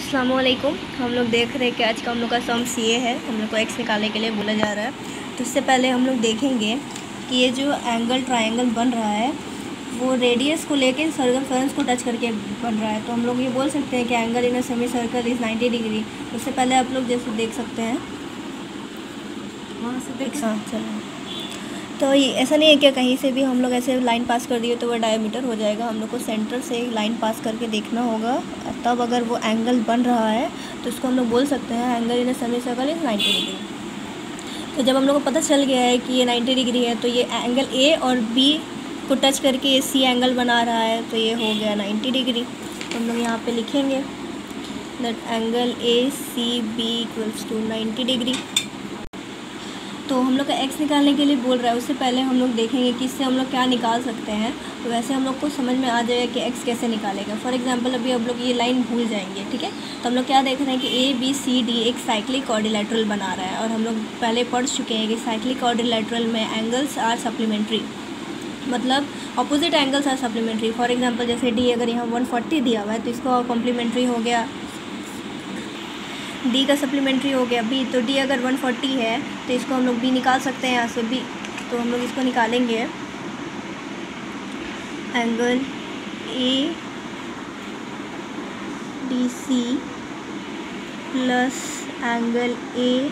अस्सलाम वालेकुम। हम लोग देख रहे हैं कि आज का हम लोग का सम सी ए है। हम लोग को एक्स निकालने के लिए बोला जा रहा है। तो इससे पहले हम लोग देखेंगे कि ये जो एंगल ट्रायंगल बन रहा है वो रेडियस को लेके सर्कमफेरेंस को टच करके बन रहा है। तो हम लोग ये बोल सकते हैं कि angle in a semi circle is 90 degree. उससे पहले आप लोग जैसे देख सकते हैं वहाँ से देख चलो। तो ये ऐसा नहीं है कि कहीं से भी हम लोग ऐसे लाइन पास कर दिए तो वह डायमीटर हो जाएगा। हम लोग को सेंटर से लाइन पास करके देखना होगा, तब अगर वो एंगल बन रहा है तो इसको हम लोग बोल सकते हैं angle in a semi circle is 90 degree. तो जब हम लोग को पता चल गया है कि ये 90 डिग्री है तो ये एंगल ए और बी को टच करके ये सी एंगल बना रहा है, तो ये हो गया 90 डिग्री। तो हम लोग यहाँ पे लिखेंगे that angle A C B equals to 90 degree. तो हम लोग का एक्स निकालने के लिए बोल रहा है, उससे पहले हम लोग देखेंगे कि इससे हम लोग क्या निकाल सकते हैं। तो वैसे हम लोग को समझ में आ जाएगा कि एक्स कैसे निकालेगा। फॉर एग्जांपल अभी हम लोग ये लाइन भूल जाएंगे, ठीक है। तो हम लोग क्या देख रहे हैं कि ए बी सी डी एक साइक्लिक क्वाड्रिलेटरल बना रहा है, और हम लोग पहले पढ़ चुके हैं कि साइक्लिक क्वाड्रिलेटरल में एंगल्स आर सप्लीमेंट्री, मतलब opposite angles are supplementary. For example जैसे डी अगर यहाँ 140 दिया हुआ है तो इसको कॉम्प्लीमेंट्री हो गया, डी का सप्लीमेंट्री हो गया बी। तो डी अगर 140 है तो इसको हम लोग बी निकाल सकते हैं यहाँ से बी। तो हम लोग इसको निकालेंगे angle A D C plus angle A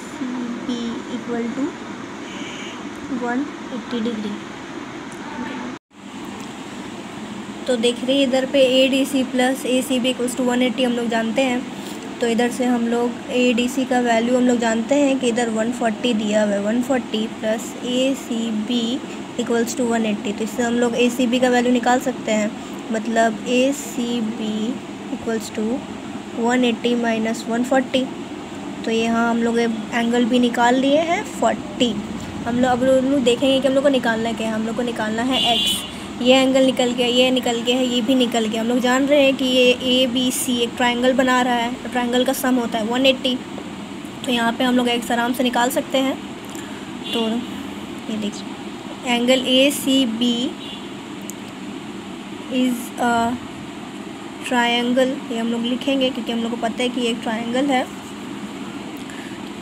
C B equal to 180 degree. तो देख रहे हैं इधर पे A D C plus A C B equals to 180 हम लोग जानते हैं। तो इधर से हम लोग ए डी सी का वैल्यू हम लोग जानते हैं कि इधर 140 दिया हुआ है, 140 plus A C B equals to 180। तो इससे हम लोग ए सी बी का वैल्यू निकाल सकते हैं, मतलब A C B equals to 180 minus 140। तो यहाँ हम लोग एंगल भी निकाल लिए हैं 40। हम लोग अब लोग देखेंगे कि हम लोग को निकालना क्या है। हम लोग को निकालना है एक्स। ये एंगल निकल गया, ये निकल गया है, ये भी निकल गया। हम लोग जान रहे हैं कि ये ए बी सी एक ट्रायंगल बना रहा है, ट्रायंगल का सम होता है 180। तो यहाँ पे हम लोग एक्स आराम से निकाल सकते हैं। तो ये देखिए angle A C B is a triangle, ये हम लोग लिखेंगे क्योंकि हम लोग को पता है कि ये एक ट्रायंगल है।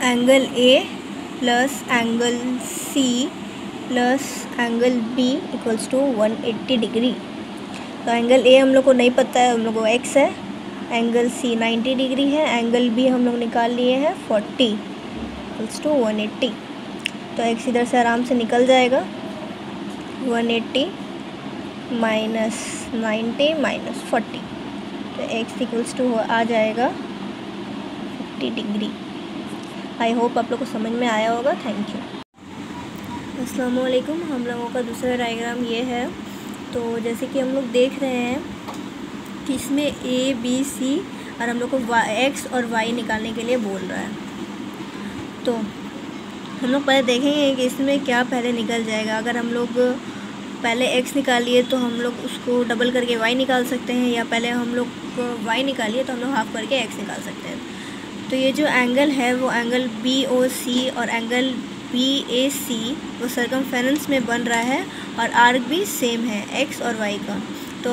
Angle A plus angle C plus angle B equals to 180 degree. तो एंगल ए हम लोग को नहीं पता है, हम लोग को एक्स है। एंगल सी 90 डिग्री है, एंगल बी हम लोग निकाल लिए हैं 40 इक्वल्स टू 180। तो एक्स इधर से आराम से निकल जाएगा, 180 माइनस 90 माइनस 40। तो एक्स इक्वल्स टू आ जाएगा 50 डिग्री। आई होप आप लोग को समझ में आया होगा। Thank you. अस्सलाम वालेकुम। हम लोगों का दूसरा डायग्राम ये है। तो जैसे कि हम लोग देख रहे हैं कि इसमें ए बी सी और हम लोग को एक्स और वाई निकालने के लिए बोल रहा है। तो हम लोग पहले देखेंगे कि इसमें क्या पहले निकल जाएगा। अगर हम लोग पहले एक्स निकालिए तो हम लोग उसको डबल करके वाई निकाल सकते हैं, या पहले हम लोग वाई निकालिए तो हम लोग हाफ करके एक्स निकाल सकते हैं। तो ये जो एंगल है वो एंगल बी ओ सी और एंगल बी ए सी वो सर्कमफेरेंस में बन रहा है, और आर्क भी सेम है एक्स और वाई का। तो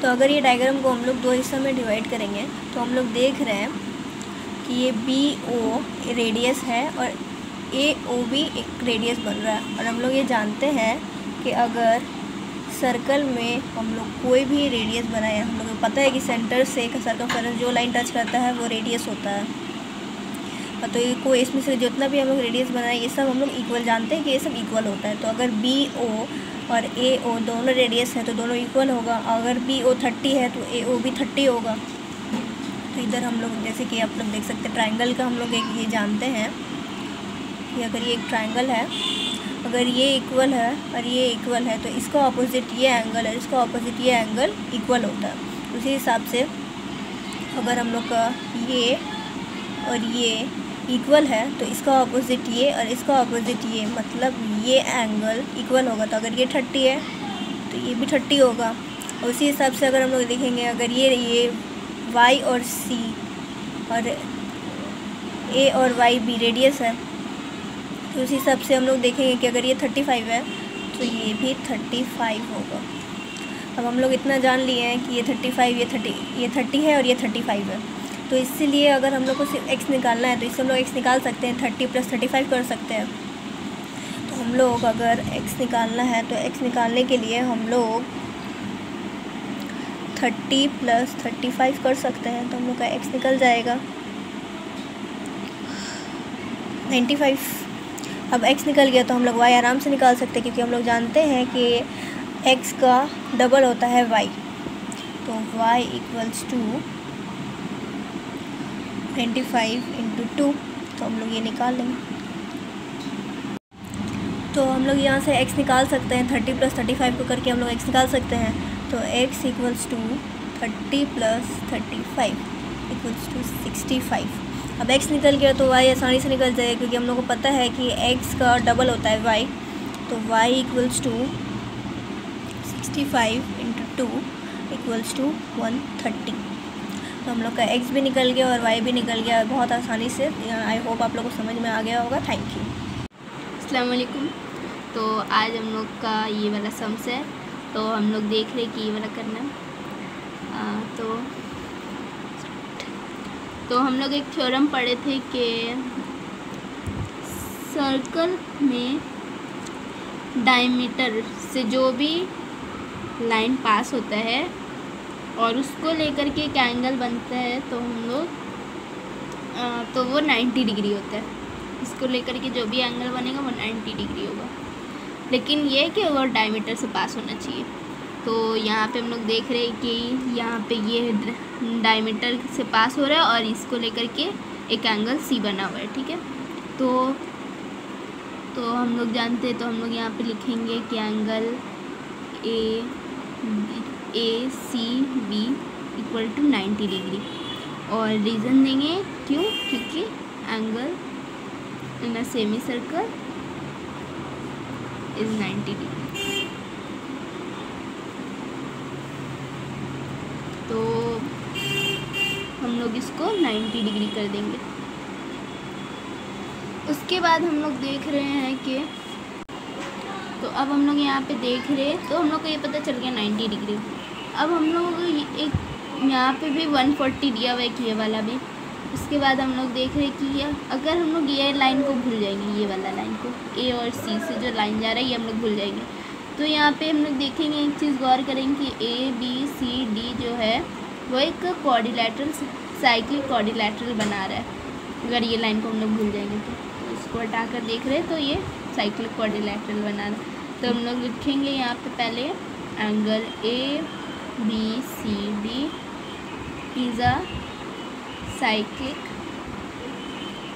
अगर ये डायग्राम को हम लोग दो हिस्सों में डिवाइड करेंगे तो हम लोग देख रहे हैं कि ये बी ओ रेडियस है और ए ओ भी एक रेडियस बन रहा है। और हम लोग ये जानते हैं कि अगर सर्कल में हम लोग कोई भी रेडियस बनाए, हम लोग को पता है कि सेंटर से सर्कमफेरेंस जो लाइन टच करता है वो रेडियस होता है। तो ये कोई इसमें से जितना भी हम लोग रेडियस बनाए ये सब हम लोग इक्वल जानते हैं कि ये सब इक्वल होता है। तो अगर बी ओ और ए ओ दोनों रेडियस है तो दोनों इक्वल होगा। अगर बी ओ 30 है तो ए ओ भी 30 होगा। तो इधर हम लोग जैसे कि आप लोग देख सकते हैं ट्रायंगल का हम लोग एक ये जानते हैं कि अगर ये एक ट्रायंगल है, अगर ये इक्वल है और ये इक्वल है तो इसका ऑपोजिट ये एंगल है, इसका ऑपोजिट ये एंगल इक्वल होता है। उसी हिसाब से अगर हम लोग का ये और ये इक्वल है तो इसका ऑपोजिट ये और इसका ऑपोजिट ये, मतलब ये एंगल इक्वल होगा। तो अगर ये 30 है तो ये भी 30 होगा। और उसी हिसाब से अगर हम लोग देखेंगे अगर ये वाई और सी और ए और वाई भी रेडियस है तो उसी हिसाब से हम लोग देखेंगे कि अगर ये 35 है तो ये भी 35 होगा। अब हम लोग इतना जान लिए हैं कि ये 35, ये 30 है और ये 35 है। तो इसीलिए अगर हम लोग को सिर्फ x निकालना है तो इससे हम लोग x निकाल सकते हैं, 30 + 35 कर सकते हैं। तो हम लोग अगर x निकालना है तो x निकालने के लिए हम लोग 30 + 35 कर सकते हैं। तो हम लोग का x निकल जाएगा 95। अब x निकल गया तो हम लोग y आराम से निकाल सकते हैं, क्योंकि हम लोग जानते हैं कि x का डबल होता है y। तो y = 25 × 2, तो हम लोग ये निकाल लेंगे। तो हम लोग यहाँ से x निकाल सकते हैं, 30 + 35 को करके हम लोग x निकाल सकते हैं। तो x = 30 + 35 = 65। अब x निकल गया तो y आसानी से निकल जाएगा, क्योंकि हम लोग को पता है कि x का डबल होता है y। तो y = 65 × 2 = 130। तो हम लोग का x भी निकल गया और y भी निकल गया बहुत आसानी से। आई होप आप लोगों को समझ में आ गया होगा। Thank you. अस्सलाम वालेकुम। तो आज हम लोग का ये वाला सम्स है, तो हम लोग देख रहे कि ये वाला करना है। तो हम लोग एक थ्योरम पढ़े थे कि सर्कल में डायमीटर से जो भी लाइन पास होता है और उसको लेकर के एक एंगल बनता है, तो हम लोग तो वो 90 डिग्री होता है। इसको लेकर के जो भी एंगल बनेगा वो 90 डिग्री होगा, लेकिन ये कि वो डायमीटर से पास होना चाहिए। तो यहाँ पे हम लोग देख रहे हैं कि यहाँ पे ये डायमीटर से पास हो रहा है और इसको लेकर के एक एंगल सी बना हुआ है, ठीक है। तो हम लोग जानते हैं, तो हम लोग यहाँ पे लिखेंगे कि एंगल ACB = 90 डिग्री, और रीज़न देंगे क्यों, क्योंकि angle in a semi circle is 90 degree. तो हम लोग इसको 90 डिग्री कर देंगे। उसके बाद हम लोग देख रहे हैं कि तो अब हम लोग यहाँ पे देख रहे हैं, तो हम लोग को ये पता चल गया 90 डिग्री। अब हम लोग एक यहाँ पे भी 140 दिया हुआ है कि ये वाला भी। उसके बाद हम लोग देख रहे हैं कि अगर हम लोग ये लाइन को भूल जाएंगे, ये वाला लाइन को A और C से जो लाइन जा रहा है ये हम लोग भूल जाएंगे, तो यहाँ पे हम लोग देखेंगे, एक चीज़ गौर करेंगे कि ABCD जो है वो एक क्वाड्रिलेटरल साइक्लिक क्वाड्रिलेटरल बना रहा है। अगर ये लाइन को हम लोग भूल जाएंगे तो इसको हटाकर देख रहे हैं तो ये साइक्लिक क्वाड्रिलेटरल बना रहा है। तो हम लोग लिखेंगे यहाँ पे पहले angle ABCD is a cyclic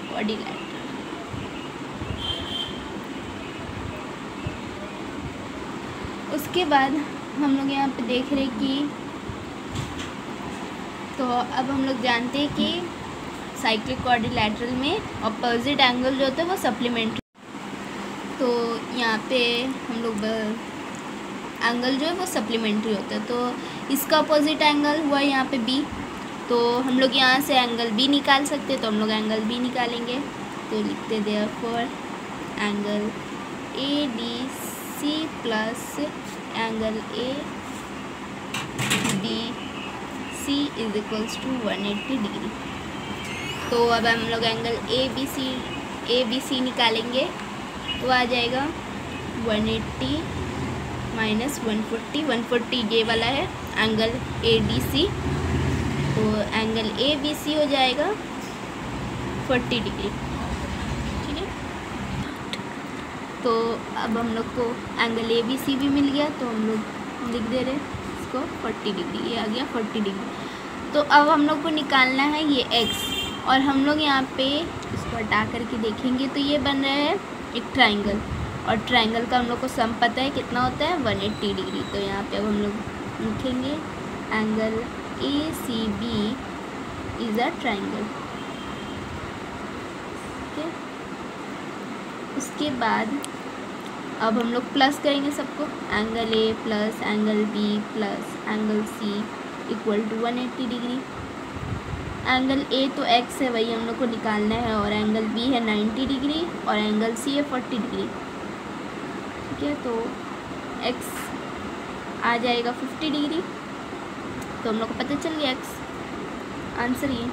quadrilateral. उसके बाद हम लोग यहाँ पे देख रहे कि तो अब हम लोग जानते हैं कि साइक्लिक क्वाड्रिलेटरल में अपोजिट एंगल जो होता है वो सप्लीमेंट्री। तो यहाँ पे हम लोग एंगल जो है वो सप्लीमेंट्री होता है, तो इसका अपोजिट एंगल हुआ यहाँ पे B। तो हम लोग यहाँ से एंगल B निकाल सकते हैं, तो हम लोग एंगल B निकालेंगे। तो लिखते therefore angle ADC plus angle ADC is equals to 180 degree. तो अब हम लोग एंगल ABC निकालेंगे, तो आ जाएगा 180 माइनस 140 ये वाला है एंगल ADC। तो एंगल ABC हो जाएगा 40 डिग्री, ठीक है। तो अब हम लोग को एंगल ABC भी मिल गया, तो हम लोग लिख दे रहे इसको 40 डिग्री, ये आ गया 40 डिग्री। तो अब हम लोग को निकालना है ये x, और हम लोग यहाँ पे इसको हटा करके देखेंगे तो ये बन रहा है एक ट्राइंगल, और ट्राइंगल का हम लोग को सम पता है कितना होता है 180 डिग्री। तो यहाँ पे अब हम लोग लिखेंगे angle ACB is a triangle, ठीक है। उसके बाद अब हम लोग प्लस करेंगे सबको, angle A plus angle B plus angle C equal to 180 degree. Angle A तो x है, वही हम लोग को निकालना है, और एंगल B है 90 डिग्री और एंगल C है 40 डिग्री, ठीक है। तो x आ जाएगा 50 डिग्री। तो हम लोग को पता चल गया एक्स आंसर ये।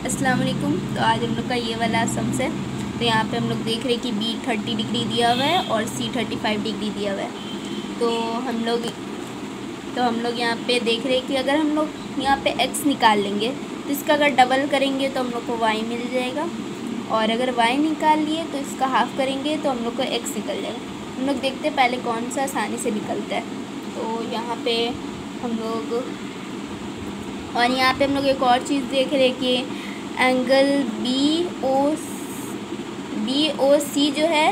अस्सलाम वालेकुम। तो आज हम लोग का ये वाला सम्स है। तो यहाँ पे हम लोग देख रहे हैं कि बी 30 डिग्री दिया हुआ है और सी 35 डिग्री दिया हुआ है। तो हम लोग यहाँ पे देख रहे हैं कि अगर हम लोग यहाँ पे एक्स निकाल लेंगे तो इसका अगर डबल करेंगे तो हम लोग को वाई मिल जाएगा, और अगर वाई निकाल लिए तो इसका हाफ़ करेंगे तो हम लोग को एक्स निकल जाएगा। हम लोग देखते हैं पहले कौन सा आसानी से निकलता है। तो यहाँ पे हम लोग हम लोग एक और चीज़ देख रहे हैं कि एंगल बी ओ सी जो है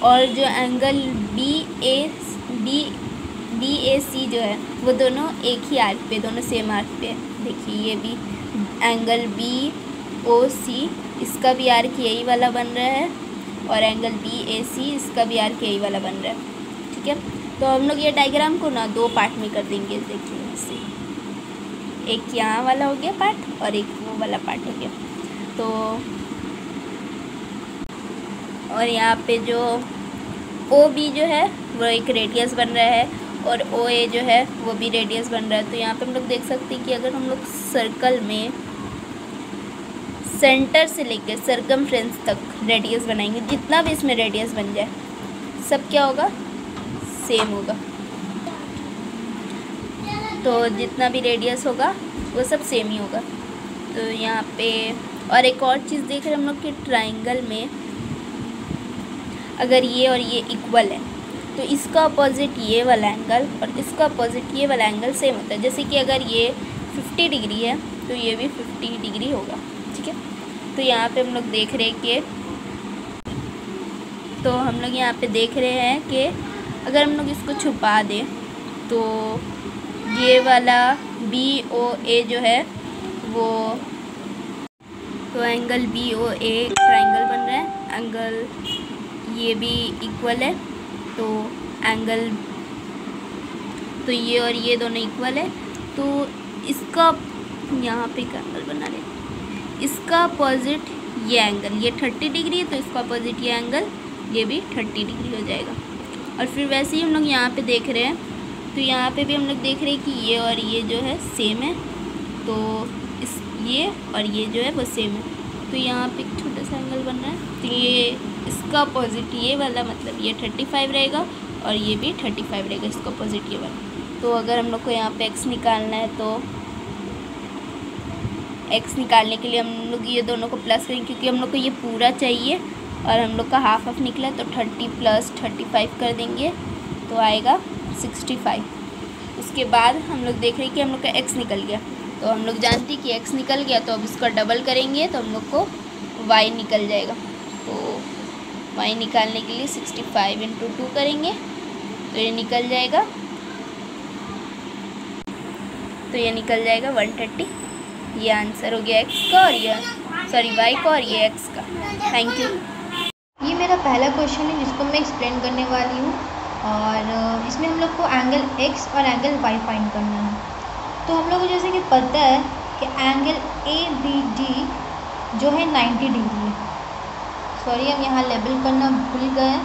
और जो एंगल बी ए सी जो है वो दोनों एक ही आर्क पे, दोनों सेम आर्क पे है। देखिए ये भी एंगल बी ओ सी, इसका भी आर्क यही वाला बन रहा है, और एंगल बी ए सी इसका भी आर्क यही वाला बन रहा है। ठीक है, तो हम लोग ये डायग्राम को ना दो पार्ट में कर देंगे। देखिए इससे एक यहाँ वाला हो गया पार्ट और एक वो वाला पार्ट हो गया। तो और यहाँ पे जो ओ बी जो है वो एक रेडियस बन रहा है और ओ ए जो है वो भी रेडियस बन रहा है। तो यहाँ पे हम लोग देख सकते हैं कि अगर हम लोग सर्कल में सेंटर से लेकर सर्कमफ्रेंस तक रेडियस बनाएंगे, जितना भी इसमें रेडियस बन जाए सब क्या होगा, सेम होगा। तो जितना भी रेडियस होगा वो सब सेम ही होगा। तो यहाँ पे और एक और चीज़ देख रहे हैं हम लोग कि ट्राइंगल में अगर ये और ये इक्वल है तो इसका अपोजिट ये वाला एंगल और इसका अपोजिट ये वाला एंगल सेम होता है। जैसे कि अगर ये 50 डिग्री है तो ये भी 50 डिग्री होगा। ठीक है, तो यहाँ पे हम लोग देख रहे हैं कि अगर हम लोग इसको छुपा दें तो ये वाला बी ओ ए जो है वो, तो angle B O A triangle बन रहा है, एंगल ये भी इक्वल है, तो एंगल तो ये और ये दोनों इक्वल है। तो इसका यहाँ पे एक एंगल बना ले, इसका अपोजिट ये एंगल, ये 30 डिग्री है तो इसका अपोजिट ये एंगल ये भी 30 डिग्री हो जाएगा। और फिर वैसे ही हम लोग यहाँ पे देख रहे हैं, तो यहाँ पे भी हम लोग देख रहे हैं कि ये और ये जो है सेम है, तो ये और ये जो है वो सेम है। तो यहाँ पे एक छोटा सा एंगल बन रहा है, तो ये इसका अपोजिट ये वाला, मतलब ये 35 रहेगा और ये भी 35 रहेगा, इसका अपोजिट ये वाला। तो अगर हम लोग को यहाँ पे x निकालना है तो x निकालने के लिए हम लोग ये दोनों को प्लस करेंगे, क्योंकि हम लोग को ये पूरा चाहिए और हम लोग का हाफ हाफ निकला, तो 30 + 35 कर देंगे तो आएगा 65। उसके बाद हम लोग देख रहे हैं कि हम लोग का x निकल गया, तो हम लोग जानते हैं कि x निकल गया तो अब इसका डबल करेंगे तो हम लोग को y निकल जाएगा। तो y निकालने के लिए 65 × 2 करेंगे तो ये निकल जाएगा, 130। ये आंसर हो गया x का और ये y का और ये x का। Thank you. ये मेरा पहला क्वेश्चन है जिसको मैं एक्सप्लेन करने वाली हूँ, और इसमें हम लोग को एंगल x और एंगल y फाइंड करना है। तो हम लोग को जैसे कि पता है कि एंगल ABD जो है 90 डिग्री है। सॉरी, हम यहाँ लेबल करना भूल गए।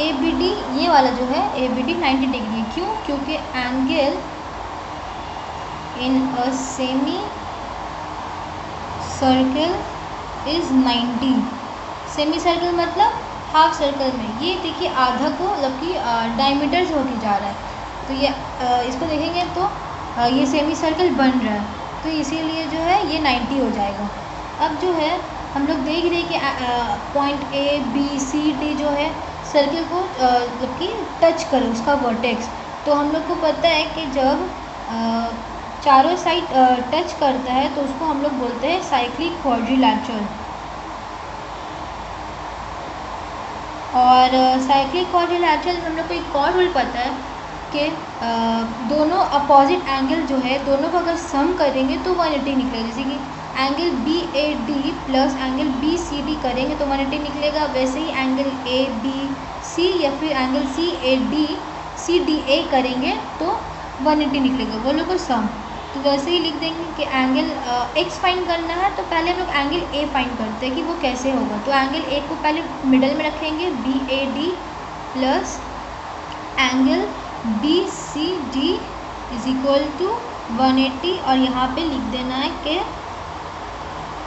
ABD ये वाला जो है ABD 90 डिग्री है। क्यों? क्योंकि angle in a semi circle is 90। Semi circle मतलब हाफ सर्कल में, ये देखिए आधा को मतलब कि डायमीटर से होती जा रहा है, तो ये इसको देखेंगे तो ये सेमी सर्कल बन रहा है, तो इसीलिए जो है ये 90 हो जाएगा। अब जो है हम लोग देख रहे हैं कि पॉइंट ABCD जो है सर्कल को मतलब कि टच करे उसका वर्टेक्स। तो हम लोग को पता है कि जब चारों साइड टच करता है तो उसको हम लोग बोलते हैं साइक्लिक क्वाड्रिलैटरल। और साइक्लिक क्वाड्रिलैटरल हम लोग को एक और रूल पता है कि दोनों अपोजिट एंगल जो है दोनों को अगर सम करेंगे तो 180 निकलेगा। जैसे कि angle BAD plus angle BCD करेंगे तो 180 निकलेगा, वैसे ही एंगल ABC या फिर एंगल CAD करेंगे तो 180 निकलेगा, वो लोग को सम। तो वैसे ही लिख देंगे कि एंगल x फाइंड करना है तो पहले हम लोग एंगल A फाइंड करते हैं कि वो कैसे होगा। तो एंगल A को पहले मिडल में रखेंगे, BAD plus angle B C D is equal to 180 और यहाँ पे लिख देना है कि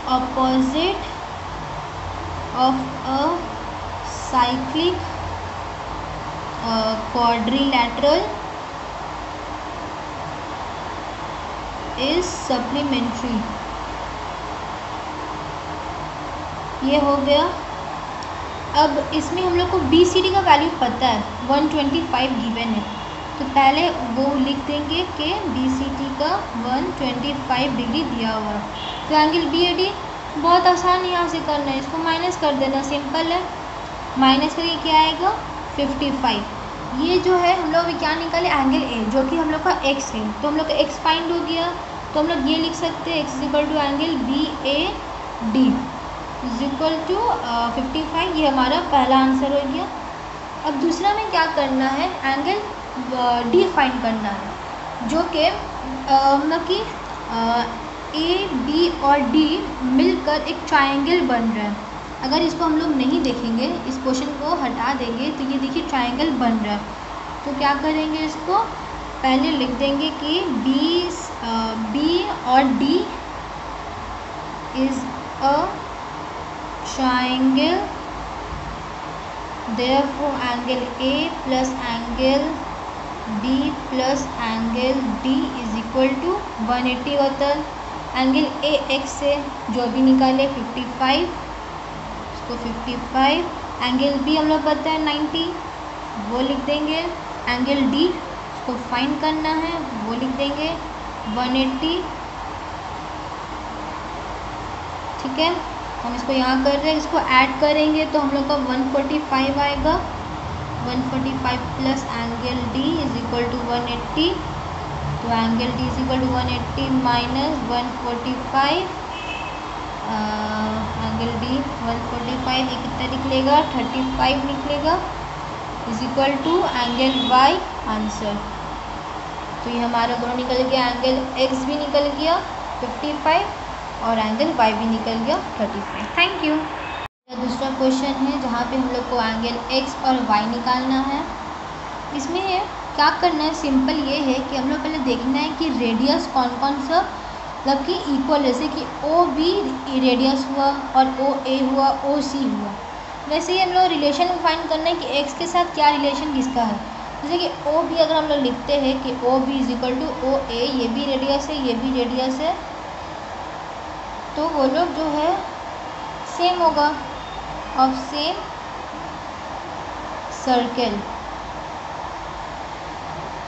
opposite of a cyclic quadrilateral is supplementary. ये हो गया। अब इसमें हम लोग को बी सी डी का वैल्यू पता है, 125 गिवन है, तो पहले वो लिख देंगे कि बी सी डी का 125 डिग्री दिया हुआ है। तो एंगल बी ए डी बहुत आसान है, यहाँ से करना है, इसको माइनस कर देना, सिंपल है। माइनस करके क्या आएगा 55। ये जो है हम लोग क्या निकाले एंगल ए, जो कि हम लोग का एक्स है, तो हम लोग का एक्स फाइंड हो गया। तो हम लोग ये लिख सकते हैं x equal to angle B A D is equal to 55। ये हमारा पहला आंसर हो गया। अब दूसरा में क्या करना है, एंगल डी फाइंड करना है, जो कि मतलब कि ए बी और डी मिलकर एक ट्रायंगल बन रहा है। अगर इसको हम लोग नहीं देखेंगे, इस क्वेश्चन को हटा देंगे, तो ये देखिए ट्रायंगल बन रहा है। तो क्या करेंगे, इसको पहले लिख देंगे कि बी और D is a triangle, therefore angle A plus angle B plus angle D is equal to 180 होता है। एंगल ए एक्स से जो भी निकाले 55, इसको 55, एंगल बी हम लोग पता है 90, वो लिख देंगे। एंगल डी इसको फाइंड करना है, वो लिख देंगे 180। ठीक है, हम इसको यहाँ कर रहे हैं, इसको ऐड करेंगे तो हम लोग का 145 आएगा। 145 plus angle D is equal to 180, तो angle D is equal to 180 minus 145, angle D 145, ये कितना निकलेगा 35 निकलेगा, is equal to angle Y answer. तो ये हमारा दोनों निकल गया, एंगल एक्स भी निकल गया 55 और एंगल वाई भी निकल गया 35। Thank you. दूसरा क्वेश्चन है जहाँ पे हम लोग को एंगल एक्स और वाई निकालना है। इसमें क्या करना है, सिंपल ये है कि हम लोग पहले देखना है कि रेडियस कौन कौन सा मतलब कि इक्वल, जैसे कि ओ बी रेडियस हुआ और ओ ए हुआ, ओ सी हुआ। वैसे ही हम लोग रिलेशन फाइंड करना है कि एक्स के साथ क्या रिलेशन किसका है। जैसे कि ओ बी अगर हम लोग लिखते हैं कि O B is equal to O A, ये भी रेडियस है, ये भी रेडियस है, तो वो लोग जो है सेम होगा, ऑफ सेम सर्कल।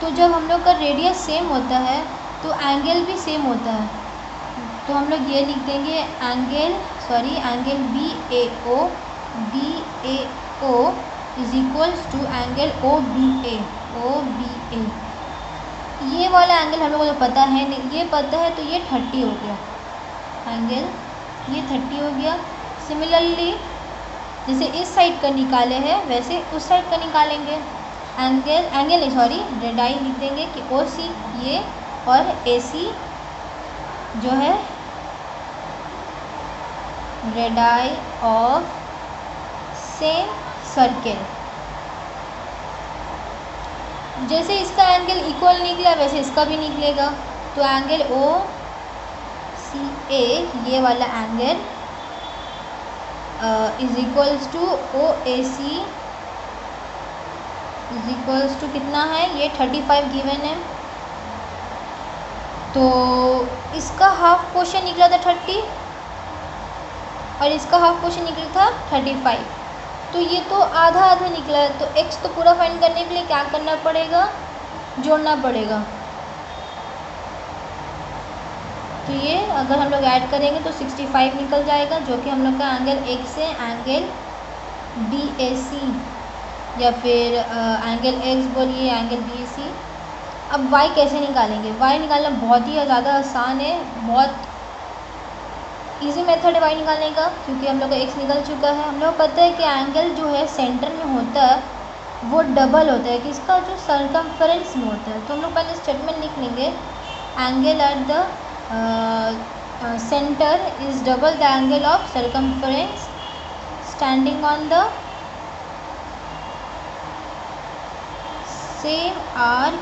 तो जब हम लोग का रेडियस सेम होता है तो एंगल भी सेम होता है। तो हम लोग ये लिख देंगे angle B A O is equals to angle O B A. ये वाला एंगल हम लोग को जो पता है, ये पता है, तो ये 30 हो गया, एंगल ये 30 हो गया। सिमिलरली जैसे इस साइड का निकाले हैं वैसे उस साइड का निकालेंगे। रेडाई लिख देंगे कि ओ सी ये और ए सी जो है रेडाई ऑफ सेम सर्कल। जैसे इसका एंगल इक्वल निकला वैसे इसका भी निकलेगा। तो एंगल ओ सी ए ये वाला angle is equals to O A C is equals to कितना है, ये 35 गिवन है। तो इसका हाफ पोर्शन निकला था 30 और इसका हाफ पोर्शन निकला था 35, तो ये तो आधा आधा निकला है। तो x तो पूरा फाइंड करने के लिए क्या करना पड़ेगा, जोड़ना पड़ेगा। तो ये अगर हम लोग ऐड करेंगे तो 65 निकल जाएगा, जो कि हम लोग का एंगल x से एंगल बी ए सी या फिर एंगल x बोलिए एंगल बी ए सी। अब y कैसे निकालेंगे, y निकालना बहुत ही ज़्यादा आसान है, बहुत इजी मेथड है y निकालने का, क्योंकि हम लोग का x निकल चुका है। हम लोग को पता है कि एंगल जो है सेंटर में होता है वो डबल होता है किसका, जो सर्कमफरेंस में होता है। तो हम लोग पहले स्टेटमेंट लिख लेंगे, angle at the centre is double the angle of circumference standing on the same arc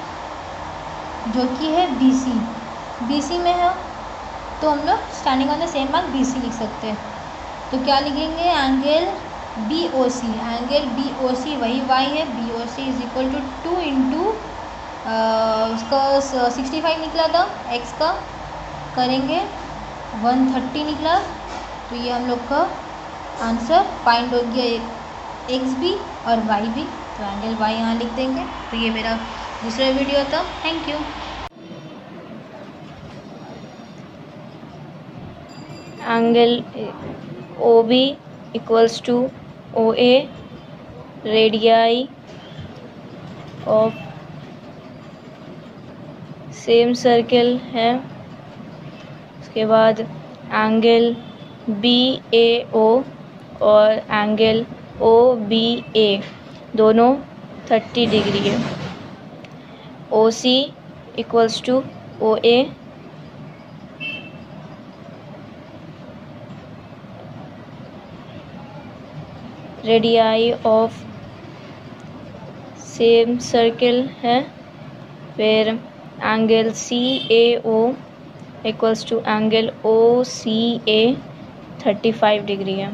जो कि है BC में है, तो हम लोग standing on the same arc BC लिख सकते हैं। तो क्या लिखेंगे, एंगल BOC, एंगल BOC वही y है, BOC is equal to 2 into उसका 65 निकला था, x का करेंगे 130 निकला, तो ये हम लोग का आंसर फाइंड हो गया, x भी और y भी। तो एंगल y यहाँ लिख देंगे। तो ये मेरा दूसरा वीडियो था। Thank you. Angle OB equals to OA, radii of same circle है। उसके बाद एंगल BAO और एंगल OBA दोनों 30 डिग्री है। OC equals to OA, radii of same circle है। फिर angle CAO equals to angle OCA 35 degree है।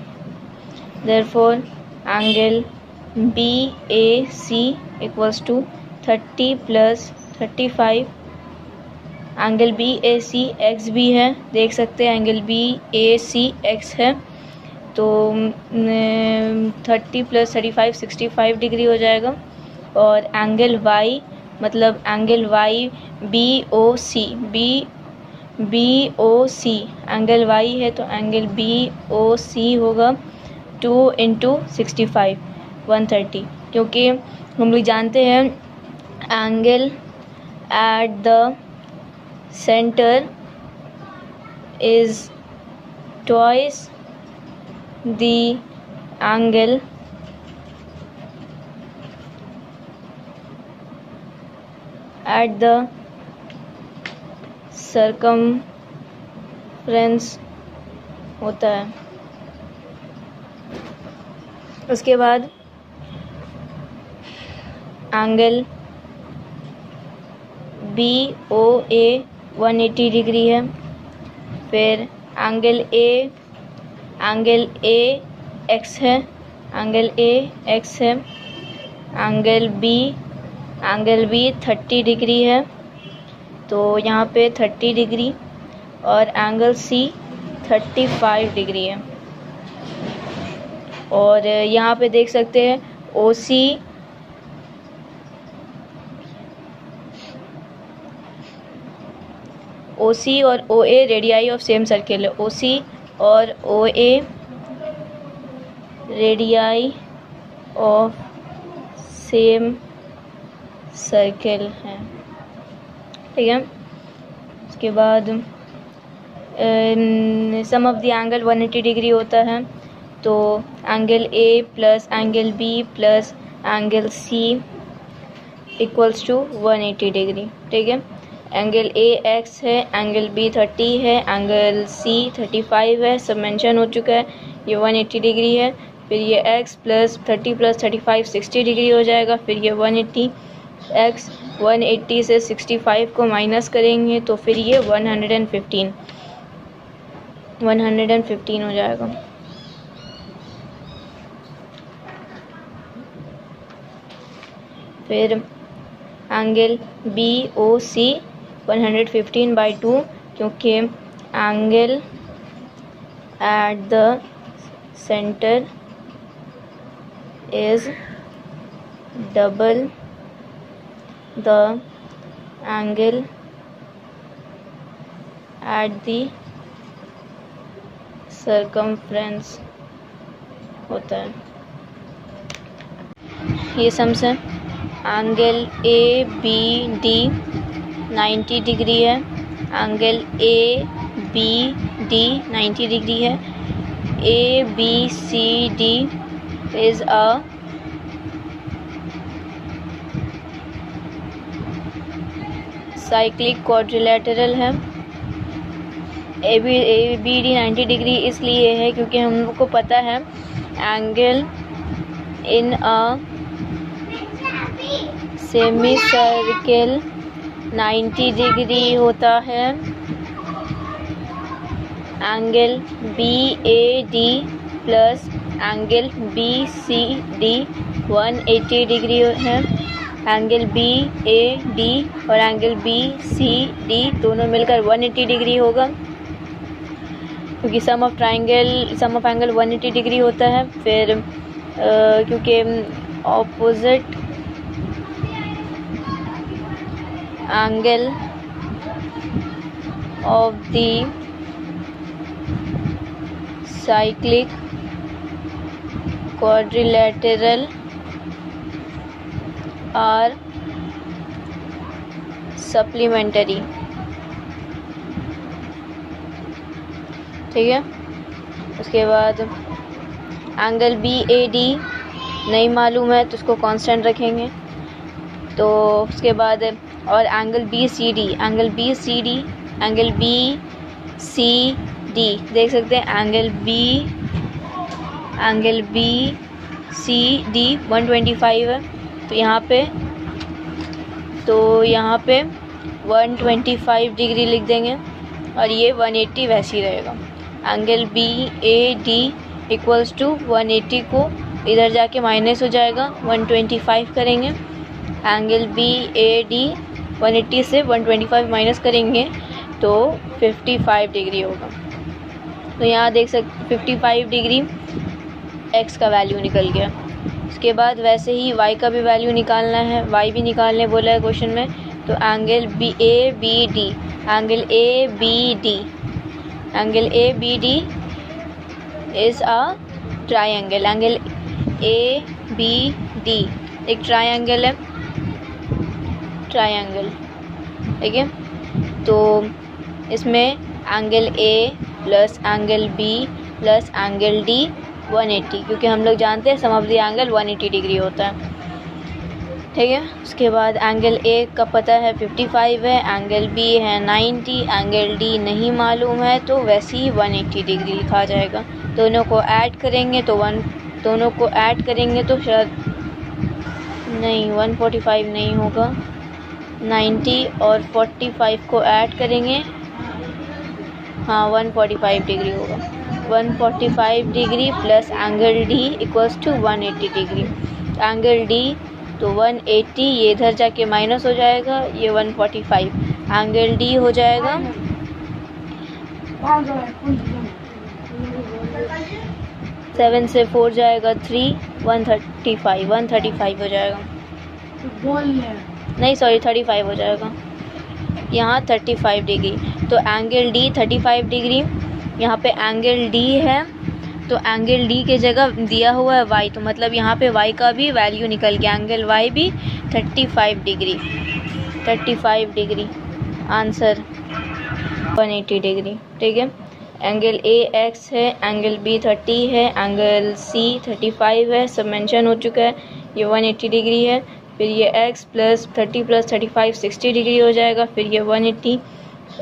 Therefore angle BAC equals to 30 plus 35। Angle BAC x भी है, देख सकते हैं एंगल BAC x है, तो 30 प्लस 35 65 डिग्री हो जाएगा। और एंगल y मतलब angle y BOC angle y है, तो एंगल BOC होगा 2 इंटू 65 130, क्योंकि हम लोग जानते हैं angle at the centre is twice the angle at the circumference होता है। उसके बाद एंगल BOA 180 डिग्री है। फिर एंगल AX है, एंगल AX है। एंगल B 30 डिग्री है, तो यहाँ पे 30 डिग्री, और एंगल C 35 डिग्री है। और यहाँ पे देख सकते हैं OC और OA radii of same circle है। OC और OA radii of same circle है, ठीक है। उसके बाद sum of the angle 180 degree होता है, तो angle A plus angle B plus angle C equals to 180 degree, ठीक है। एंगल AX है, एंगल B 30 है, एंगल C 35 है, सब मेंशन हो चुका है। ये 180 डिग्री है। फिर ये x प्लस 30 प्लस 35 60 डिग्री हो जाएगा। फिर ये 180 x 180 से 65 को माइनस करेंगे तो फिर ये 115 हो जाएगा। फिर एंगल BOC 115/2, क्योंकि angle at the centre is double the angle at the circumference होता है। ये सम्स है। एंगल ABD 90 डिग्री है, एंगल ABD 90 डिग्री है। ABCD is a cyclic quadrilateral है। ABD 90 डिग्री इसलिए है क्योंकि हम लोग को पता है angle in a semi circle 90 degree होता है। Angle BAD plus angle BCD 180 degree है। एंगल BAD और एंगल BCD दोनों मिलकर 180 डिग्री होगा, क्योंकि सम ऑफ एंगल 180 डिग्री होता है। फिर क्योंकि opposite angle of the cyclic quadrilateral are supplementary. ठीक है। उसके बाद एंगल BAD नहीं मालूम है तो उसको कांस्टेंट रखेंगे। तो उसके बाद और एंगल BCD देख सकते हैं। एंगल BCD 125 है, तो यहाँ पे 125 डिग्री लिख देंगे और ये 180 वैसे ही रहेगा। एंगल BAD इक्वल्स टू 180 को इधर जाके माइनस हो जाएगा, 125 करेंगे। एंगल BAD 180 से 125 माइनस करेंगे तो 55 डिग्री होगा। तो यहाँ देख सकते 55 डिग्री x का वैल्यू निकल गया। उसके बाद वैसे ही y का भी वैल्यू निकालना है, y भी निकालने बोला है क्वेश्चन में। तो angle ABD is a triangle. Angle ABD एक ट्रायंगल है, ठीक है। तो इसमें angle A plus angle B plus angle D 180, क्योंकि हम लोग जानते हैं sum of the angle 180 degree होता है। ठीक है। उसके बाद एंगल A का पता है 55 है, एंगल B है 90, एंगल D नहीं मालूम है तो वैसे ही 180 डिग्री लिखा जाएगा। दोनों को ऐड करेंगे तो शायद नहीं 145 नहीं होगा, 90 और 45 को ऐड करेंगे, हाँ 145 डिग्री होगा। 145 degree plus angle D equals to 180 degree. Angle D तो 180, ये इधर जाके माइनस हो जाएगा, ये 145 एंगल D हो जाएगा 7 से 4 जाएगा 3, 135 हो जाएगा। नहीं सॉरी 35 हो जाएगा, यहाँ 35 डिग्री। तो एंगल D 35 डिग्री, यहाँ पे एंगल D है तो एंगल D के जगह दिया हुआ है y, तो मतलब यहाँ पे y का भी वैल्यू निकल गया। एंगल y भी 35 डिग्री, आंसर 180 डिग्री। ठीक है। एंगल AX है, एंगल B 30 है, एंगल C 35 है, सब मेंशन हो चुका है। ये 180 डिग्री है। फिर ये x प्लस 30 प्लस 35 60 डिग्री हो जाएगा। फिर ये 180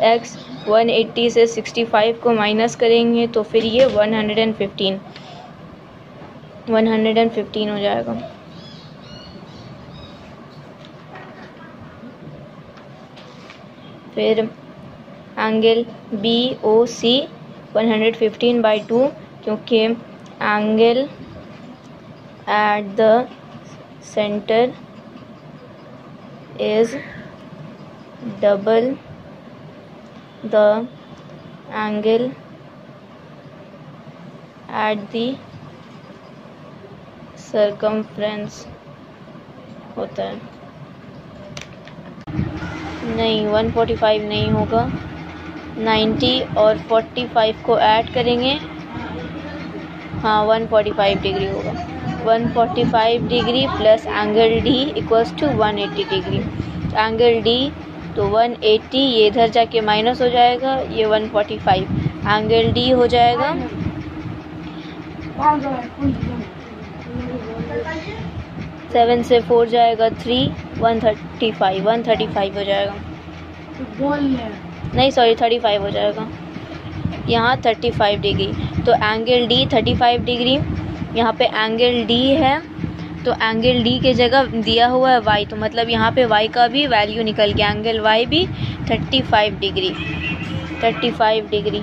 x 180 से 65 को माइनस करेंगे तो फिर ये 115 हो जाएगा। फिर एंगल BOC 115/2, क्योंकि angle at the centre is double the angle at the circumference होता है। नहीं 145 नहीं होगा, 90 और 45 को ऐड करेंगे, हाँ 145 डिग्री होगा। 145 degree plus angle D equals to 180 degree. Angle D तो 180, ये इधर जाके माइनस हो जाएगा, ये 145 एंगल D हो जाएगा 7 से 4 जाएगा 3, 135 हो जाएगा। नहीं सॉरी 35 हो जाएगा, यहाँ 35 डिग्री। तो एंगल D 35 डिग्री, यहाँ पे एंगल D है तो एंगल डी के जगह दिया हुआ है वाई, तो मतलब यहाँ पे वाई का भी वैल्यू निकल गया, एंगल वाई भी 35 डिग्री। 35 degree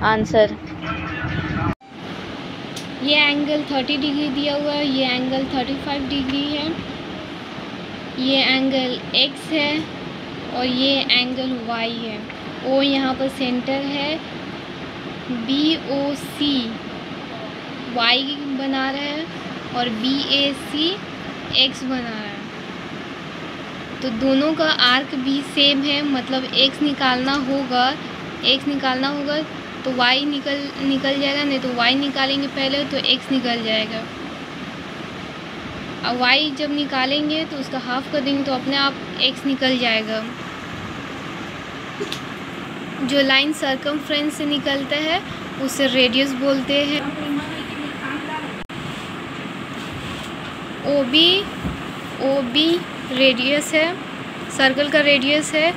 answer. ये एंगल 30 डिग्री दिया हुआ है, ये एंगल 35 डिग्री है, ये एंगल x है और ये एंगल y है। O यहाँ पर सेंटर है, BOC y बना रहा है और BAC x बना रहा है। तो दोनों का आर्क भी सेम है, मतलब x निकालना होगा तो y निकल जाएगा, नहीं तो y निकालेंगे पहले तो x निकल जाएगा। अब y जब निकालेंगे तो उसका हाफ कर देंगे तो अपने आप x निकल जाएगा। जो लाइन सर्कमफ्रेंस से निकलता है उसे रेडियस बोलते हैं। OB रेडियस है, सर्कल का रेडियस है,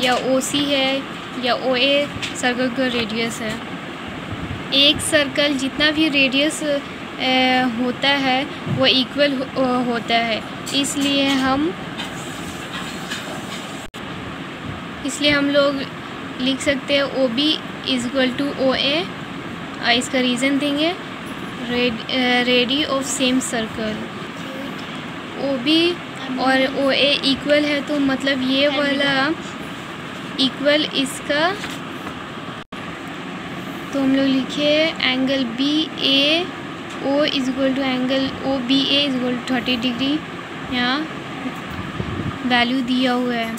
या OC है या OA सर्कल का रेडियस है। एक सर्कल जितना भी रेडियस होता है वो इक्वल होता है, इसलिए हम लोग लिख सकते हैं OB = OA। इसका रीज़न देंगे, ready of same circle. OB और OA इक्वल है तो मतलब ये वाला इक्वल इसका, तो हम लोग लिखे angle BAO = angle OBA = 30 degree. यहाँ वैल्यू दिया हुआ है।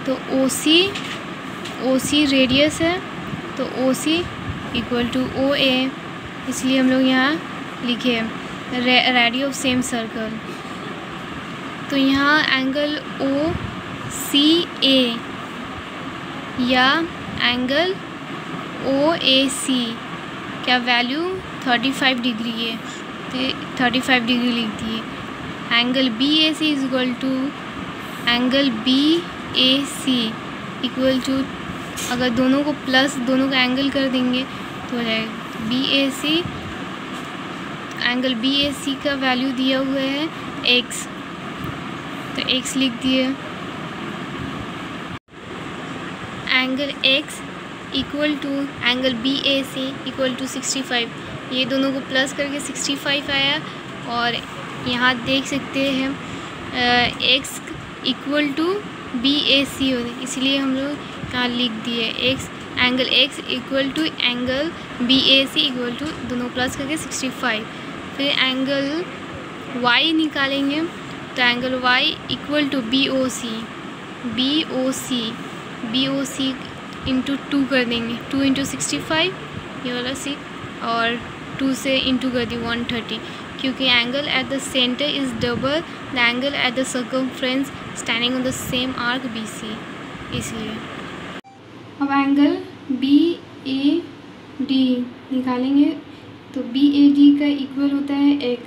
तो OC रेडियस है तो OC = OA, इसलिए हम लोग यहाँ लिखे रेडी ऑफ सेम सर्कल। तो यहाँ एंगल OCA या एंगल OAC क्या वैल्यू 35 डिग्री है, तो 35 डिग्री लिख दिए। एंगल BAC = एंगल BAC = अगर दोनों को प्लस दोनों का एंगल कर देंगे तो हो जाएगा BAC। एंगल BAC का वैल्यू दिया हुआ है x, तो x लिख दिए। एंगल x = एंगल BAC = 65, ये दोनों को प्लस करके 65 आया। और यहाँ देख सकते हैं x = BAC होता, इसलिए हम लोग यहाँ लिख दिए एंगल x = एंगल BAC = दोनों प्लस करके 65। फिर एंगल y निकालेंगे तो एंगल y = BOC इंटू 2 कर देंगे, 2 × 65 ये वाला 6 और 2 से इंटू कर दी 130, क्योंकि angle at the centre is double the angle at the circumference standing on the same arc BC, इसलिए। अब एंगल BAD निकालेंगे तो BAD का इक्वल होता है x,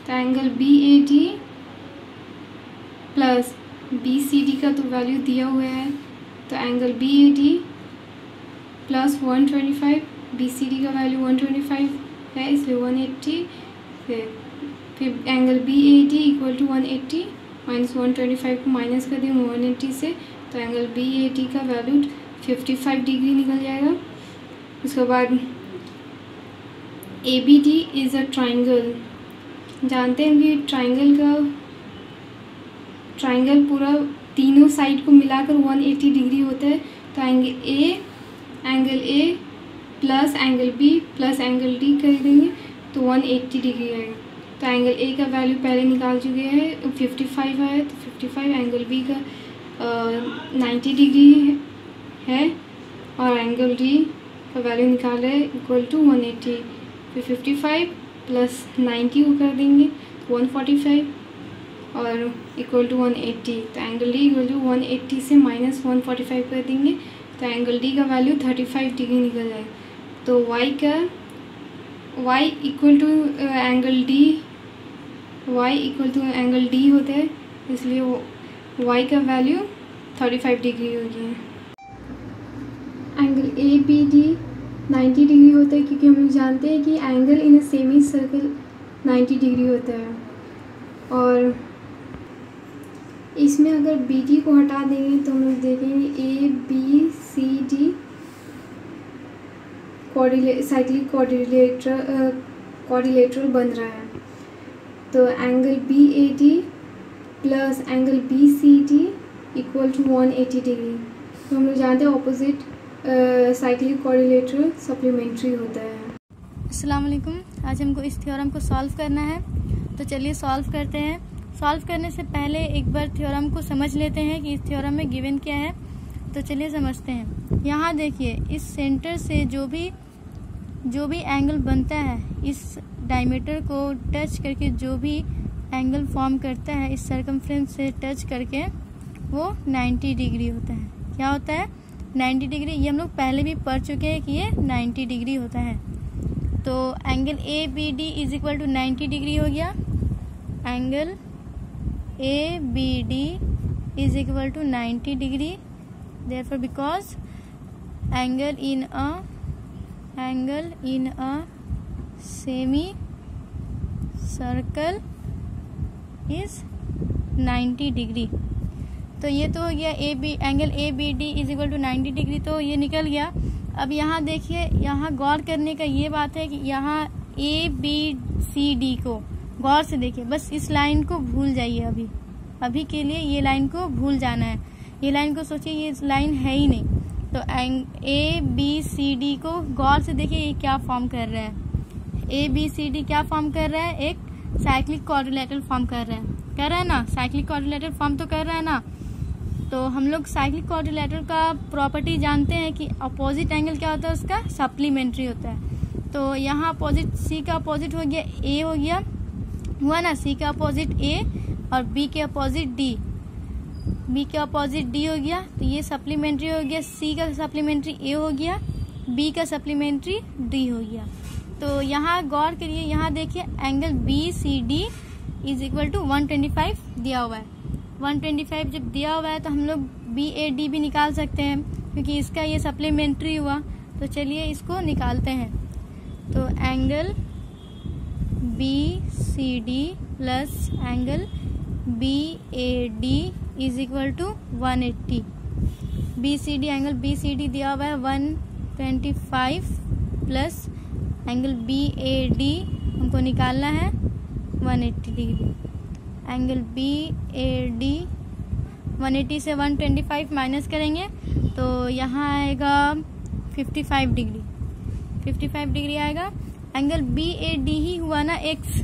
तो एंगल BAD प्लस BCD का तो वैल्यू दिया हुआ है, तो एंगल BAD प्लस 125, BCD का वैल्यू 125 है इसलिए 180। फिर एंगल BAD = 180 माइनस 125 को माइनस कर देंगे 180 से, तो एंगल BAD का वैल्यू 55 डिग्री निकल जाएगा। उसके बाद ABD इज़ अ ट्राइंगल। जानते हैं कि ट्राइंगल पूरा तीनों साइड को मिलाकर 180 डिग्री होता है। तो angle A plus angle B plus angle D कर देंगे तो 180 डिग्री आएगा। तो एंगल A का वैल्यू पहले निकाल चुके हैं 55 है, तो 55 एंगल B का 90 डिग्री है और एंगल D का वैल्यू निकाल रहे हैं = 180। फिर 55 प्लस 90 को कर देंगे 145 और = 180। तो एंगल D = 180 से माइनस 145 कर देंगे तो एंगल D का वैल्यू 35 डिग्री निकल जाएगा। तो y = एंगल D होता है, इसलिए y का वैल्यू 35 डिग्री हो गया। एंगल ABD 90 डिग्री होता है, क्योंकि हम लोग जानते हैं कि angle in a semi circle 90 degree होता है। और इसमें अगर बी डी को हटा देंगे तो हम लोग देखेंगे A B C D cyclic quadrilateral बन रहा है। तो angle B A D plus angle B C D equal to 180 degree. तो हम लोग जानते हैं ऑपोजिट साइक्लिक क्वाड्रिलेटरल सप्लीमेंट्री होता है। अस्सलाम वालेकुम। आज हमको इस थ्योरम को सॉल्व करना है, तो चलिए सॉल्व करते हैं। सॉल्व करने से पहले एक बार थ्योरम को समझ लेते हैं कि इस थ्योरम में गिवन क्या है। तो चलिए समझते हैं। यहाँ देखिए, इस सेंटर से जो भी एंगल बनता है, इस डायमीटर को टच करके जो भी एंगल फॉर्म करता है, इस सर्कमफ्रेंस से टच करके, वो 90 डिग्री होता है। क्या होता है? 90 डिग्री। ये हम लोग पहले भी पढ़ चुके हैं कि ये 90 डिग्री होता है। तो angle A B D is equal to 90 degree हो गया। Angle A B D is equal to 90 degree. Therefore, because angle in a semicircle is 90 degree. तो ये तो हो गया angle A B D is equal to 90 degree, तो ये निकल गया। अब यहाँ देखिए, यहाँ गौर करने का ये बात है कि यहाँ ए बी सी डी को गौर से देखिए, बस इस लाइन को भूल जाइए। अभी के लिए ये लाइन को भूल जाना है। ये लाइन को सोचिए, ये लाइन है ही नहीं। तो ए बी सी डी को गौर से देखिए, ये क्या फॉर्म कर रहा है। ए बी सी डी क्या फॉर्म कर रहा है? एक साइक्लिक क्वाड्रिलेटरल फॉर्म कर रहा है ना। साइक्लिक क्वाड्रिलेटरल फॉर्म तो कर रहा है ना। तो हम लोग साइक्लिक क्वाड्रिलेटरल का प्रॉपर्टी जानते हैं कि अपोजिट एंगल क्या होता है, उसका सप्लीमेंट्री होता है। तो यहाँ अपोजिट सी का अपोजिट हो गया ए, हो गया हुआ ना। सी का अपोजिट ए और बी के अपोजिट डी, बी के अपोजिट डी हो गया। तो ये सप्लीमेंट्री हो गया। सी का सप्लीमेंट्री ए हो गया, बी का सप्लीमेंट्री डी हो गया। तो यहाँ गौर करिए, यहाँ देखिए angle B C D is equal to 125 दिया हुआ है। 125 जब दिया हुआ है तो हम लोग बी ए डी भी निकाल सकते हैं, क्योंकि इसका ये सप्लीमेंट्री हुआ। तो चलिए इसको निकालते हैं। तो angle B C D plus angle B A D is equal to 180। B C D, angle B C D दिया हुआ है 125 प्लस एंगल बी ए डी हमको निकालना है 180 degree. Angle B A D 180 से 125 माइनस करेंगे तो यहाँ आएगा 55 डिग्री। 55 डिग्री आएगा। एंगल बी ए डी ही हुआ ना एक्स,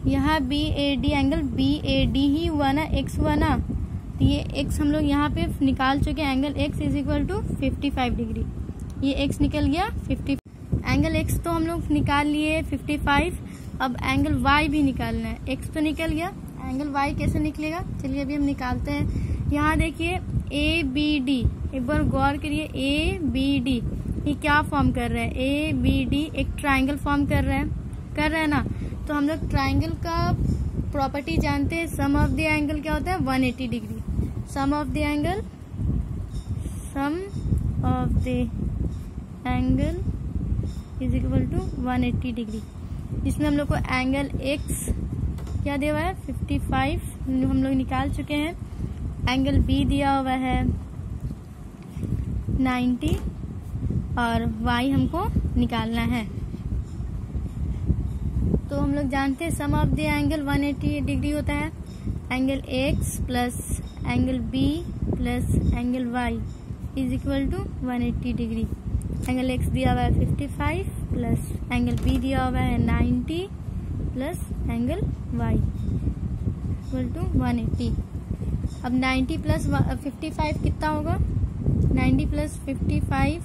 यहाँ B A D angle B A D ही हुआ ना, एक्स हुआ ना। तो ये एक्स हम लोग यहाँ पे निकाल चुके हैं। Angle x is equal to 55 degree. ये एक्स निकल गया 50। एंगल एक्स तो हम लोग निकाल लिए 55। अब एंगल वाई भी निकालना है। एक्स तो निकल गया, एंगल वाई कैसे निकलेगा? चलिए अभी हम निकालते हैं। यहाँ देखिए ए बी डी, एक बार गौर करिए। ए बी डी ये क्या फॉर्म कर रहा है? ए बी डी एक ट्राइंगल फॉर्म कर रहा है ना। तो हम लोग ट्राइंगल का प्रॉपर्टी जानते हैं। सम ऑफ द एंगल क्या होता है? 180 degree. Sum of the angle is equal to 180 degree. इसमें हम लोग को एंगल एक्स क्या दिया हुआ है? 55 हम लोग निकाल चुके हैं। एंगल बी दिया हुआ है 90 और वाई हमको निकालना है। तो हम लोग जानते हैं sum of the angle 180 degree होता है। Angle x plus angle B plus angle Y is equal to 180 degree. Angle x दिया हुआ है 55 प्लस एंगल बी दिया हुआ है 90 plus angle Y equal to 180। अब 90 प्लस 55 कितना होगा? 90 प्लस 55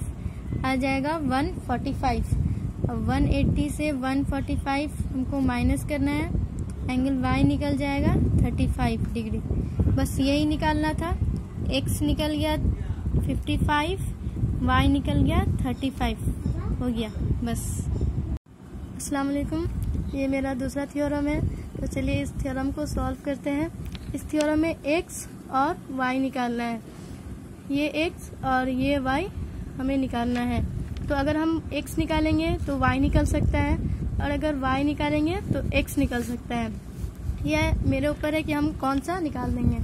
आ जाएगा 145। अब 180 से 145 हमको माइनस करना है। एंगल वाई निकल जाएगा 35 डिग्री। बस यही निकालना था। एक्स निकल गया 55, वाई निकल गया 35, हो गया बस। अस्सलाम वालेकुम। ये मेरा दूसरा थ्योरम है। तो चलिए इस थ्योरम को सॉल्व करते हैं। इस थ्योरम में एक्स और वाई निकालना है। ये एक्स और ये वाई हमें निकालना है। तो अगर हम x निकालेंगे तो y निकल सकता है, और अगर y निकालेंगे तो x निकल सकता है। यह मेरे ऊपर है कि हम कौन सा निकाल देंगे।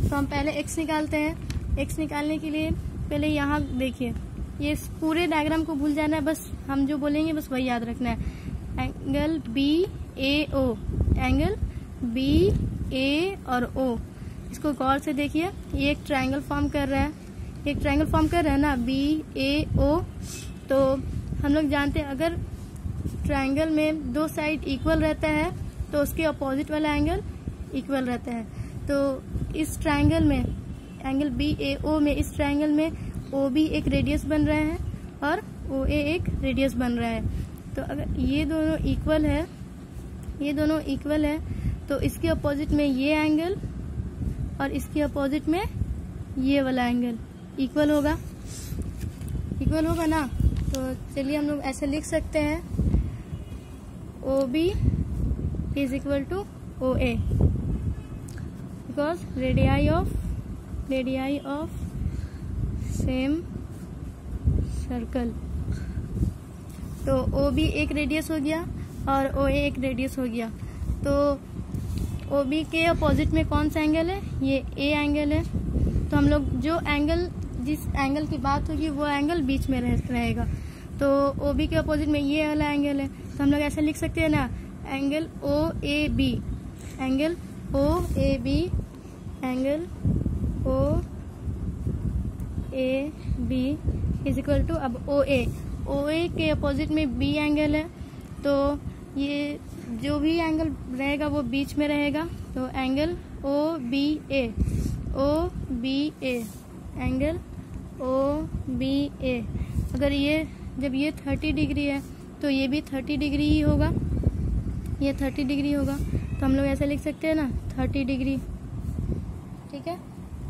तो हम पहले x निकालते हैं। x निकालने के लिए पहले यहाँ देखिए, ये इस पूरे डायग्राम को भूल जाना है, बस हम जो बोलेंगे बस वही याद रखना है। एंगल BAO, एंगल BA और O, इसको गौर से देखिए, ये एक ट्रायंगल फॉर्म कर रहा है, एक ट्रायंगल फॉर्म कर रहा है ना BAO। तो हम लोग जानते हैं अगर ट्रायंगल में दो साइड इक्वल रहता है तो उसके अपोजिट वाला एंगल इक्वल रहता है। तो इस ट्रायंगल में, एंगल BAO में, इस ट्रायंगल में OB एक रेडियस बन रहा है और OA एक रेडियस बन रहा है। तो अगर ये दोनों इक्वल है, ये दोनों इक्वल है, तो इसके अपोजिट में ये एंगल और इसके अपोजिट में ये वाला एंगल इक्वल होगा, इक्वल होगा ना। तो चलिए हम लोग ऐसे लिख सकते हैं, OB is equal to OA because radii of same circle. तो OB एक रेडियस हो गया और OA एक रेडियस हो गया। तो OB के अपोजिट में कौन सा एंगल है? ये A एंगल है। तो हम लोग जो एंगल, जिस एंगल की बात होगी वो एंगल बीच में रहेगा। तो OB के अपोजिट में ये वाला एंगल है, तो हम लोग ऐसे लिख सकते हैं ना, angle OAB, angle OAB, angle OAB is equal to, अब OA के अपोजिट में B एंगल है, तो ये जो भी एंगल रहेगा वो बीच में रहेगा। तो एंगल OBA, एंगल OBA, अगर ये, जब ये 30 डिग्री है तो ये भी 30 डिग्री ही होगा, ये 30 डिग्री होगा। तो हम लोग ऐसे लिख सकते हैं ना, 30 डिग्री, ठीक है।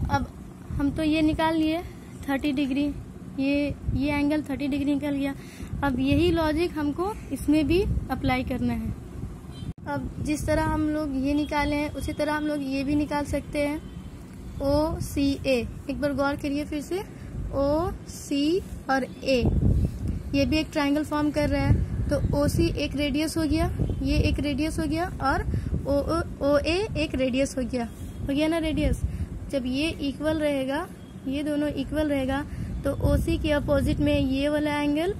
अब हम तो ये निकाल लिए 30 डिग्री, ये एंगल 30 डिग्री निकल गया। अब यही लॉजिक हमको इसमें भी अप्लाई करना है। अब जिस तरह हम लोग ये निकाले हैं उसी तरह हम लोग ये भी निकाल सकते हैं, OCA। एक बार गौर करिए फिर से, OC और A, ये भी एक ट्रायंगल फॉर्म कर रहा है। तो OC एक रेडियस हो गया, ये एक रेडियस हो गया और OA एक रेडियस हो गया ना रेडियस। जब ये इक्वल रहेगा, ये दोनों इक्वल रहेगा, तो OC के अपोजिट में ये वाला एंगल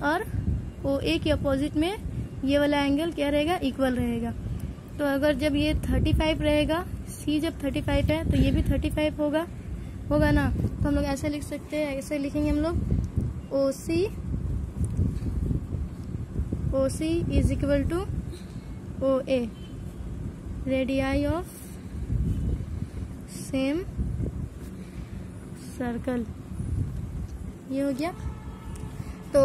और OA के अपोजिट में ये वाला एंगल क्या रहेगा? इक्वल रहेगा। तो अगर जब ये 35 रहेगा, C जब 35 है तो ये भी 35 होगा ना। तो हम लोग ऐसे लिख सकते हैं, ऐसे लिखेंगे हम लोग, OC is equal to OA, radii of same circle, ये हो गया। तो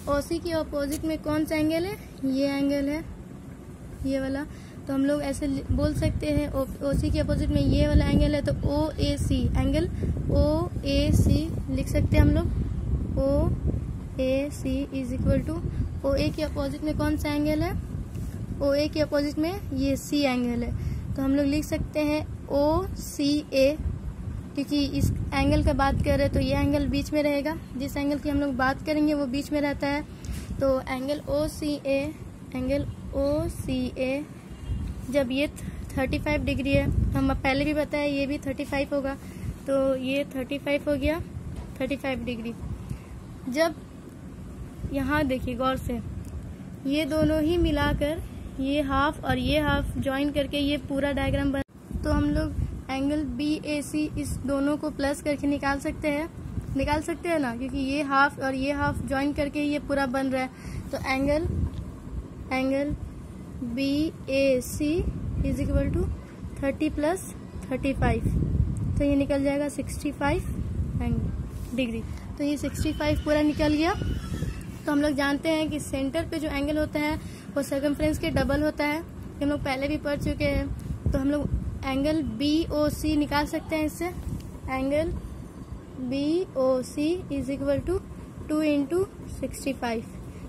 OC के अपोजिट में कौन सा एंगल है? ये एंगल है, ये वाला। तो हम लोग ऐसे बोल सकते हैं, OC के अपोजिट में ये वाला एंगल है, तो OAC, एंगल OAC लिख सकते हैं हम लोग, OAC is equal to, OA के अपोजिट में कौन सा एंगल है? OA के अपोजिट में ये C एंगल है। तो हम लोग लिख सकते हैं OCA, क्योंकि इस एंगल का बात कर रहे हैं तो ये एंगल बीच में रहेगा, जिस एंगल की हम लोग बात करेंगे वो बीच में रहता है। तो एंगल OCA जब ये 35 डिग्री है, हम पहले भी बताया ये भी 35 होगा, तो ये 35 हो गया, 35 डिग्री। जब यहाँ देखिए गौर से, ये दोनों ही मिलाकर, ये हाफ और ये हाफ ज्वाइन करके ये पूरा डायग्राम बन, तो हम लोग एंगल BAC इस दोनों को प्लस करके निकाल सकते हैं ना, क्योंकि ये हाफ और ये हाफ ज्वाइन करके ये पूरा बन रहा है। तो angle BAC is equal to 30 plus 35, तो ये निकल जाएगा 65 डिग्री। तो ये 65 पूरा निकल गया। तो हम लोग जानते हैं कि सेंटर पे जो एंगल होता है वो सर्कमफ्रेंस के डबल होता है, हम लोग पहले भी पढ़ चुके हैं। तो हम लोग एंगल BOC निकाल सकते हैं इससे, angle BOC is equal to 2 into 65,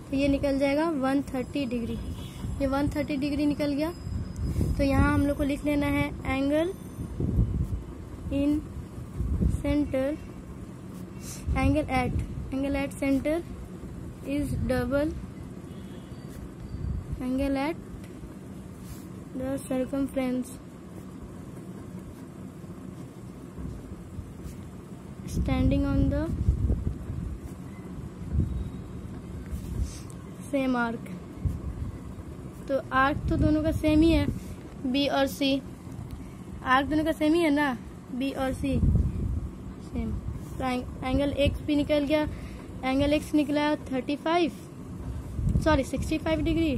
तो ये निकल जाएगा 130 डिग्री। ये 130 डिग्री निकल गया। तो यहाँ हम लोग को लिख लेना है, angle in centre, angle at centre is double angle at the circumference standing on the same arc. तो आर्क तो दोनों का सेम ही है, बी और सी। आर्क दोनों का सेम ही है ना, बी और सी सेम। तो एंगल एक्स भी निकल गया, एंगल एक्स निकला 65 डिग्री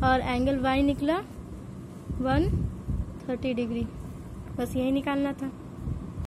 और एंगल वाई निकला 130 डिग्री। बस यही निकालना था।